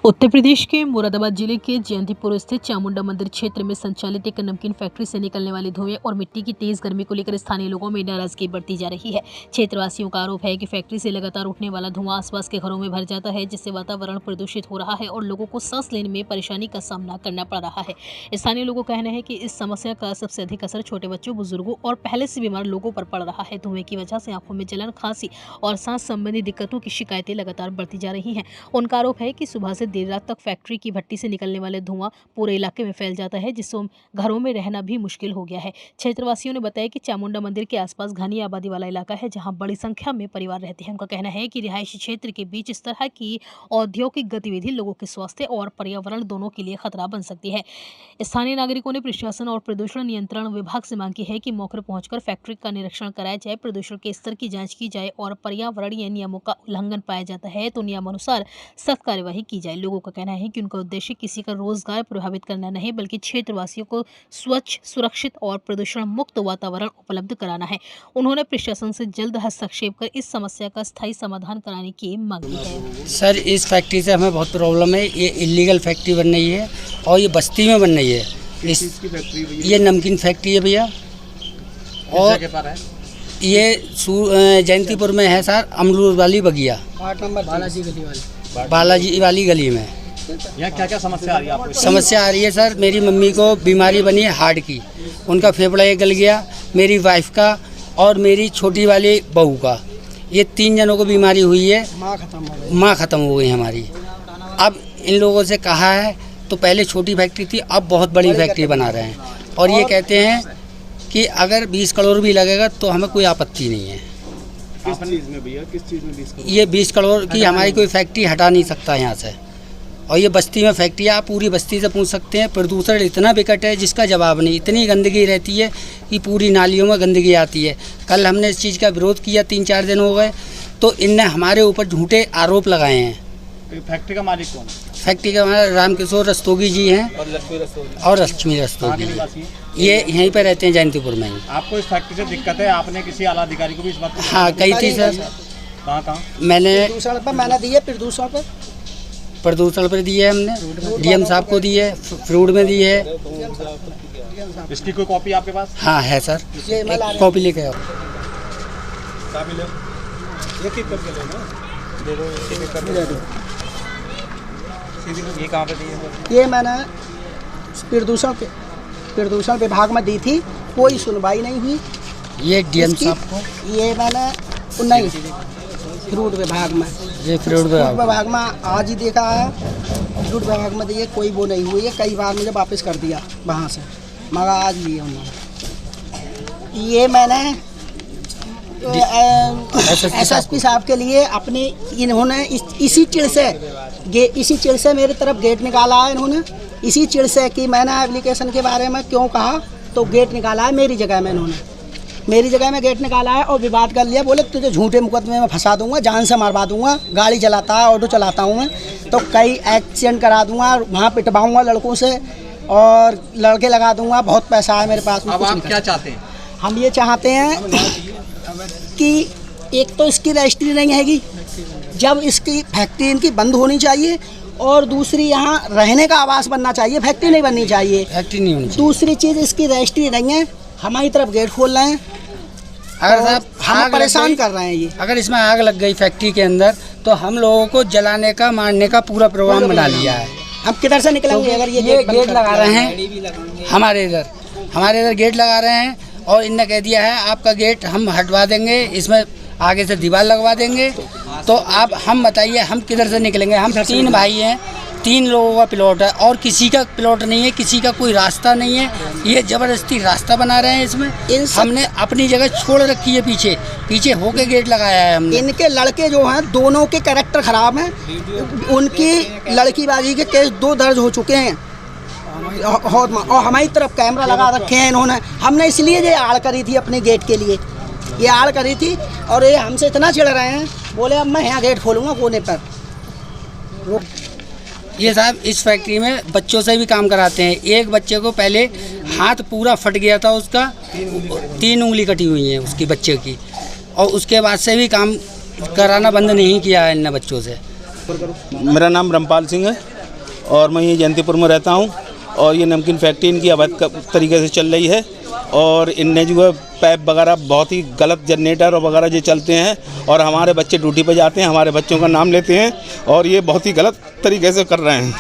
उत्तर प्रदेश के मुरादाबाद जिले के जयंतीपुर स्थित चामुंडा मंदिर क्षेत्र में संचालित एक नमकीन फैक्ट्री से निकलने वाले धुएं और मिट्टी की तेज गर्मी को लेकर स्थानीय लोगों में नाराजगी बढ़ती जा रही है। क्षेत्रवासियों का आरोप है कि फैक्ट्री से लगातार उठने वाला धुआं आसपास के घरों में भर जाता है, जिससे वातावरण प्रदूषित हो रहा है और लोगों को सांस लेने में परेशानी का सामना करना पड़ रहा है। स्थानीय लोगों का कहना है कि इस समस्या का सबसे अधिक असर छोटे बच्चों, बुजुर्गों और पहले से बीमार लोगों पर पड़ रहा है। धुएं की वजह से आंखों में जलन, खांसी और सांस संबंधी दिक्कतों की शिकायतें लगातार बढ़ती जा रही हैं। उनका आरोप है कि सुबह से देर रात तक फैक्ट्री की भट्टी से निकलने वाले धुआं पूरे इलाके में फैल जाता है, जिससे घरों में रहना भी मुश्किल हो गया है। क्षेत्रवासियों ने बताया कि चामुंडा मंदिर के आसपास घनी आबादी वाला इलाका है, जहां बड़ी संख्या में परिवार रहते हैं। उनका कहना है कि रिहायशी क्षेत्र के बीच इस तरह की औद्योगिक गतिविधि लोगों के स्वास्थ्य और पर्यावरण दोनों के लिए खतरा बन सकती है। स्थानीय नागरिकों ने प्रशासन और प्रदूषण नियंत्रण विभाग से मांग की है कि मौके पर पहुंचकर फैक्ट्री का निरीक्षण कराया जाए, प्रदूषण के स्तर की जाँच की जाए और पर्यावरणीय नियमों का उल्लंघन पाया जाता है तो नियमानुसार सख्त कार्यवाही की जाए। लोगों का कहना है कि उनका उद्देश्य किसी का रोजगार प्रभावित करना नहीं, बल्कि क्षेत्रवासियों को स्वच्छ, सुरक्षित और प्रदूषण मुक्त वातावरण उपलब्ध कराना है। उन्होंने प्रशासन से जल्द हस्तक्षेप कर इस समस्या का स्थायी समाधान कराने की मांग की है। सर, इस फैक्ट्री से हमें बहुत प्रॉब्लम है। ये इलीगल फैक्ट्री बन रही है और ये बस्ती में बन रही है। ये नमकीन फैक्ट्री है भैया, और ये जयंतीपुर में है सर, अमरूद वाली बगिया, बालाजी वाली गली में। यहाँ क्या क्या समस्या आ रही है आपको? समस्या आ रही है सर, मेरी मम्मी को बीमारी बनी है हार्ट की, उनका फेफड़ा गल गया, मेरी वाइफ का और मेरी छोटी वाली बहू का, ये 3 जनों को बीमारी हुई है। माँ ख़त्म हो गई हमारी। अब इन लोगों से कहा है तो पहले छोटी फैक्ट्री थी, अब बहुत बड़ी फैक्ट्री बना रहे हैं और ये कहते हैं कि अगर 20 करोड़ भी लगेगा तो हमें कोई आपत्ति नहीं है। किस चीज़ में भैया, किस चीज़ में 20 करोड़? ये 20 करोड़ की हमारी कोई फैक्ट्री हटा नहीं सकता यहाँ से। और ये बस्ती में फैक्ट्री है, आप पूरी बस्ती से पूछ सकते हैं। प्रदूषण इतना विकट है जिसका जवाब नहीं। इतनी गंदगी रहती है कि पूरी नालियों में गंदगी आती है। कल हमने इस चीज़ का विरोध किया, 3-4 दिन हो गए, तो इनने हमारे ऊपर झूठे आरोप लगाए हैं। फैक्ट्री का मालिक कौन? फैक्ट्री का हमारा रामकिशोर रस्तोगी जी हैं और लक्ष्मी रस्तोगी। ये यहीं पर रहते हैं, जयंतीपुर में ही। आपको इस फैक्ट्री से दिक्कत है? आपने किसी आला अधिकारी को भी इस बात? हाँ, कही थी सर। कहाँ? मैंने प्रदूषण पर दिए हमने, डीएम साहब को दी है, फ्रूट में दी है। इसकी कोई कॉपी आपके पास? हाँ है सर, कॉपी लेके आओ। ये कहाँ पे दी है? ये मैंने प्रदूषण विभाग में दी थी, कोई सुनवाई नहीं हुई। ये डीएम साहब को, ये मैंने नहीं, फ्रूट विभाग में, ये फ्रूट विभाग में आज ही देखा है। फ्रूट विभाग में दिए, कोई वो नहीं हुई है। कई बार मुझे वापस कर दिया वहाँ से, मगर आज लिए उन्होंने। ये मैंने एसएसपी साहब के लिए अपने, इन्होंने इसी चिड़ से मेरी तरफ गेट निकाला है। इन्होंने इसी चिड़ से कि मैंने एप्लीकेशन के बारे में क्यों कहा, तो गेट निकाला है मेरी जगह में। इन्होंने मेरी जगह में गेट निकाला है और विवाद कर लिया। बोले तुझे झूठे मुकदमे में फंसा दूंगा, जान से मारवा दूंगा, गाड़ी चलाता है, ऑटो चलाता हूँ मैं, तो कई एक्सीडेंट करा दूंगा, वहाँ पिटवाऊँगा लड़कों से और लड़के लगा दूंगा। बहुत पैसा है मेरे पास। अब आप क्या चाहते हैं? हम ये चाहते हैं कि एक तो इसकी रजिस्ट्री नहीं हैगी, जब इसकी फैक्ट्री इनकी बंद होनी चाहिए, और दूसरी यहाँ रहने का आवास बनना चाहिए, फैक्ट्री नहीं बननी चाहिए। फैक्ट्री नहीं होनी चाहिए। दूसरी चीज़, इसकी रजिस्ट्री नहीं है, हमारी तरफ गेट खोल रहे हैं, अगर साहब हम परेशान कर रहे हैं। ये अगर इसमें आग लग गई फैक्ट्री के अंदर, तो हम लोगों को जलाने का, मारने का पूरा प्रोग्राम बना लिया है। हम किधर से निकलेंगे? अगर ये गेट लगा रहे हैं हमारे इधर गेट लगा रहे हैं, और इनने कह दिया है आपका गेट हम हटवा देंगे, इसमें आगे से दीवार लगवा देंगे। तो आप हम बताइए, हम किधर से निकलेंगे? हम 3 भाई हैं, 3 लोगों का प्लॉट है और किसी का प्लॉट नहीं है, किसी का कोई रास्ता नहीं है। ये ज़बरदस्ती रास्ता बना रहे हैं। इसमें हमने अपनी जगह छोड़ रखी है, पीछे होके गेट लगाया है हमने। इनके लड़के जो हैं, दोनों के कैरेक्टर ख़राब हैं। उनकी लड़कीबाजी के केस 2 दर्ज हो चुके हैं और हमारी तरफ कैमरा लगा रखे हैं इन्होंने। हमने इसलिए ये आड़ करी थी, अपने गेट के लिए ये आड़ करी थी, और ये हमसे इतना चिढ़ रहे हैं। बोले अब मैं यहाँ गेट खोलूँगा कोने पर। ये साहब इस फैक्ट्री में बच्चों से भी काम कराते हैं। एक बच्चे को पहले हाथ पूरा फट गया था, उसका 3 उंगली कटी हुई है उसकी बच्चे की, और उसके बाद से भी काम कराना बंद नहीं किया है इन बच्चों से। मेरा नाम रामपाल सिंह है। और मैं ये जयंतीपुर में रहता हूँ। और ये नमकीन फैक्ट्री इनकी अवैध तरीके से चल रही है और इनने जो है पाइप वगैरह बहुत ही गलत जनरेटर और वगैरह जो चलते हैं और हमारे बच्चे ड्यूटी पे जाते हैं, हमारे बच्चों का नाम लेते हैं और ये बहुत ही गलत तरीके से कर रहे हैं।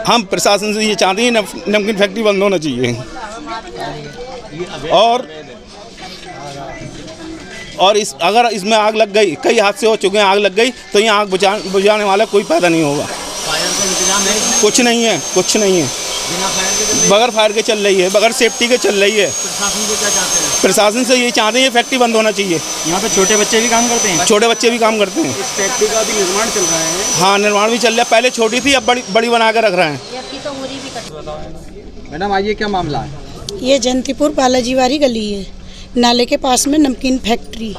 हम प्रशासन से ये चाहते हैं नमकीन फैक्ट्री बंद होना चाहिए और अगर इसमें आग लग गई, कई हादसे हो चुके हैं, आग लग गई तो ये आग बुझाने वाला कोई पैदा नहीं होगा। कुछ नहीं है, कुछ नहीं है, बगैर फायर के चल रही है, बगैर सेफ्टी के चल रही है। प्रशासन को क्या चाहते हैं? प्रशासन से ये चाहते हैं ये फैक्ट्री बंद होना चाहिए। यहाँ पे छोटे बच्चे भी काम करते हैं? छोटे बच्चे भी काम करते हैं। इस फैक्ट्री का भी निर्माण चल रहा है? हाँ, निर्माण भी चल रहा है। पहले छोटी थी, अब बड़ी बना कर रख रहे हैं। मैडम आइए, क्या मामला है? ये जयंतीपुर बालाजी वाली गली है, नाले के पास में नमकीन फैक्ट्री।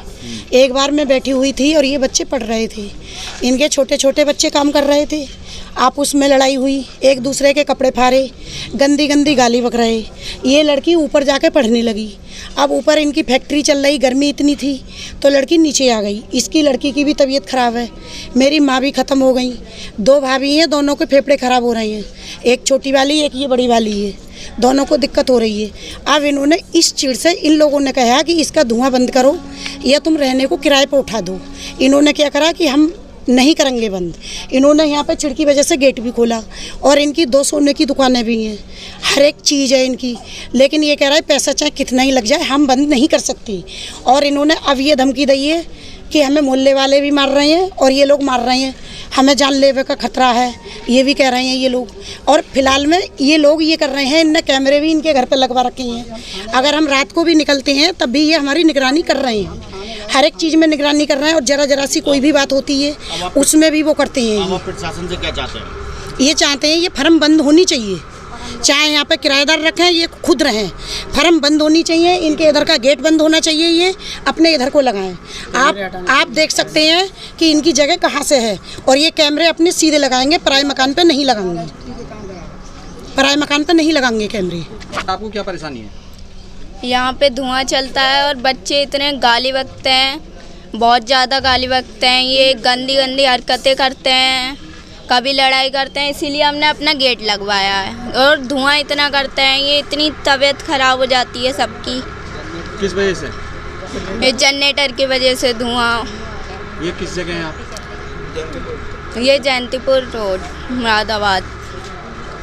एक बार मैं बैठी हुई थी और ये बच्चे पढ़ रहे थे, इनके छोटे छोटे बच्चे काम कर रहे थे। आपस में लड़ाई हुई, एक दूसरे के कपड़े फाड़े, गंदी गंदी गाली बक रहे। ये लड़की ऊपर जाके पढ़ने लगी। अब ऊपर इनकी फैक्ट्री चल रही, गर्मी इतनी थी तो लड़की नीचे आ गई। इसकी लड़की की भी तबीयत ख़राब है, मेरी माँ भी ख़त्म हो गई। 2 भाभी हैं, दोनों के फेफड़े ख़राब हो रहे हैं, एक छोटी वाली एक ये बड़ी वाली है, दोनों को दिक्कत हो रही है। अब इन्होंने इस चिढ़ से इन लोगों ने कहा कि इसका धुआं बंद करो या तुम रहने को किराए पर उठा दो। इन्होंने क्या करा कि हम नहीं करेंगे बंद। इन्होंने यहाँ पे चिढ़ की वजह से गेट भी खोला और इनकी 2 सोने की दुकानें भी हैं, हर एक चीज़ है इनकी। लेकिन ये कह रहा है पैसा चाहे कितना ही लग जाए हम बंद नहीं कर सकती। और इन्होंने अब ये धमकी दी है कि हमें मोहल्ले वाले भी मार रहे हैं और ये लोग मार रहे हैं, हमें जानलेवा का खतरा है, ये भी कह रहे हैं ये लोग। और फिलहाल में ये लोग ये कर रहे हैं, इनने कैमरे भी इनके घर पर लगवा रखे हैं। अगर हम रात को भी निकलते हैं तब भी ये हमारी निगरानी कर रहे हैं, हर एक चीज़ में निगरानी कर रहे हैं। और जरा सी कोई भी बात होती है उसमें भी वो करते हैं। आप प्रशासन से क्या चाहते हैं? ये चाहते हैं ये फर्म बंद होनी चाहिए, चाहे यहाँ पे किराएदार रखें ये खुद रहें, फर्म बंद होनी चाहिए। इनके इधर का गेट बंद होना चाहिए, ये अपने इधर को लगाएं। आप देख सकते हैं कि इनकी जगह कहाँ से है और ये कैमरे अपने सीधे लगाएंगे, पराए मकान पे नहीं लगाएंगे, पराए मकान पे नहीं लगाएंगे कैमरे। आपको क्या परेशानी है? यहाँ पे धुआं चलता है और बच्चे इतने गाली बकते हैं, बहुत ज़्यादा गाली बकते हैं, ये गंदी गंदी हरकतें करते हैं, कभी लड़ाई करते हैं, इसीलिए हमने अपना गेट लगवाया है। और धुआं इतना करते हैं, ये इतनी तबीयत ख़राब हो जाती है सबकी। किस वजह से? ये जनरेटर की वजह से धुआं। ये किस जगह है आप? ये जयंतीपुर रोड, मुरादाबाद।